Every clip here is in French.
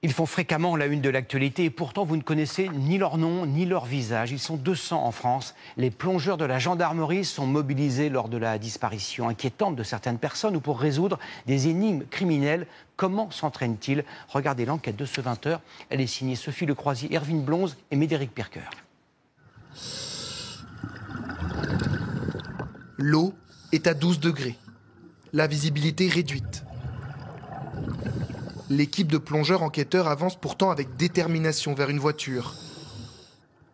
Ils font fréquemment la une de l'actualité et pourtant vous ne connaissez ni leur nom ni leur visage. Ils sont 200 en France. Les plongeurs de la gendarmerie sont mobilisés lors de la disparition inquiétante de certaines personnes ou pour résoudre des énigmes criminelles. Comment s'entraînent-ils? Regardez l'enquête de ce 20h. Elle est signée Sophie Lecroisier, Hervine Blonze et Médéric Pirker. L'eau est à 12 degrés. La visibilité réduite. L'équipe de plongeurs enquêteurs avance pourtant avec détermination vers une voiture.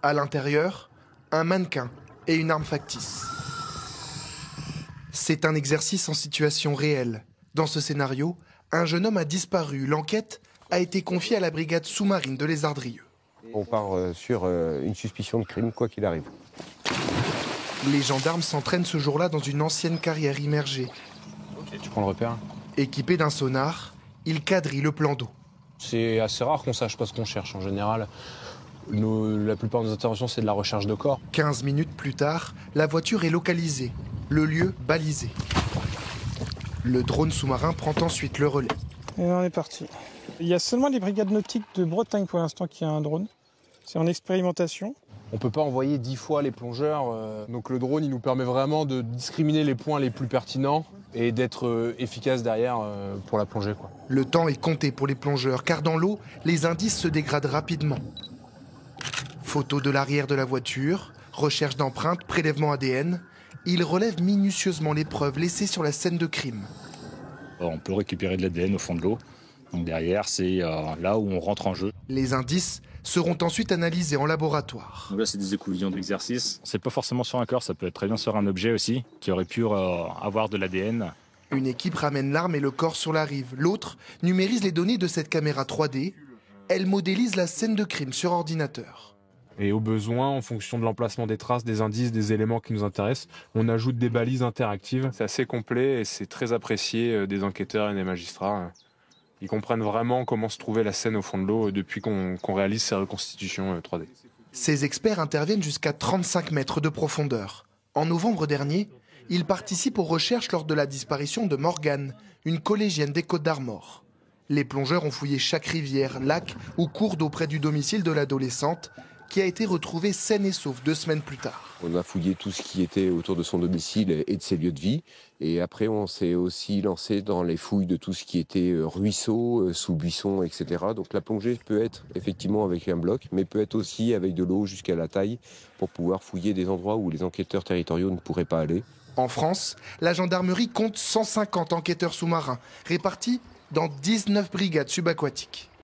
À l'intérieur, un mannequin et une arme factice. C'est un exercice en situation réelle. Dans ce scénario, un jeune homme a disparu. L'enquête a été confiée à la brigade sous-marine de Lézardrieux. On part sur une suspicion de crime, quoi qu'il arrive. Les gendarmes s'entraînent ce jour-là dans une ancienne carrière immergée. Ok, tu prends le repère. Équipés d'un sonar, ils quadrillent le plan d'eau. C'est assez rare qu'on sache pas ce qu'on cherche en général. La plupart de nos interventions, c'est de la recherche de corps. 15 minutes plus tard, la voiture est localisée, le lieu balisé. Le drone sous-marin prend ensuite le relais. Et on est parti. Il y a seulement les brigades nautiques de Bretagne pour l'instant qui a un drone. C'est en expérimentation. On peut pas envoyer 10 fois les plongeurs. Donc le drone, il nous permet vraiment de discriminer les points les plus pertinents et d'être efficace derrière pour la plongée, quoi. Le temps est compté pour les plongeurs, car dans l'eau, les indices se dégradent rapidement. Photo de l'arrière de la voiture, recherche d'empreintes, prélèvement ADN. Ils relèvent minutieusement les preuves laissées sur la scène de crime. On peut récupérer de l'ADN au fond de l'eau. Donc derrière, c'est là où on rentre en jeu. Les indices seront ensuite analysés en laboratoire. Donc là, c'est des écouvillons d'exercice. C'est pas forcément sur un corps, ça peut être très bien sur un objet aussi, qui aurait pu avoir de l'ADN. Une équipe ramène l'arme et le corps sur la rive. L'autre numérise les données de cette caméra 3D. Elle modélise la scène de crime sur ordinateur. Et au besoin, en fonction de l'emplacement des traces, des indices, des éléments qui nous intéressent, on ajoute des balises interactives. C'est assez complet et c'est très apprécié des enquêteurs et des magistrats. Ils comprennent vraiment comment se trouvait la scène au fond de l'eau depuis qu'on réalise ces reconstitutions 3D. Ces experts interviennent jusqu'à 35 mètres de profondeur. En novembre dernier, ils participent aux recherches lors de la disparition de Morgane, une collégienne des Côtes-d'Armor. Les plongeurs ont fouillé chaque rivière, lac ou cours d'eau près du domicile de l'adolescente, qui a été retrouvée saine et sauve 2 semaines plus tard. On a fouillé tout ce qui était autour de son domicile et de ses lieux de vie. Et après, on s'est aussi lancé dans les fouilles de tout ce qui était ruisseaux, sous buissons, etc. Donc la plongée peut être effectivement avec un bloc, mais peut être aussi avec de l'eau jusqu'à la taille pour pouvoir fouiller des endroits où les enquêteurs territoriaux ne pourraient pas aller. En France, la gendarmerie compte 150 enquêteurs sous-marins, répartis dans 19 brigades subaquatiques.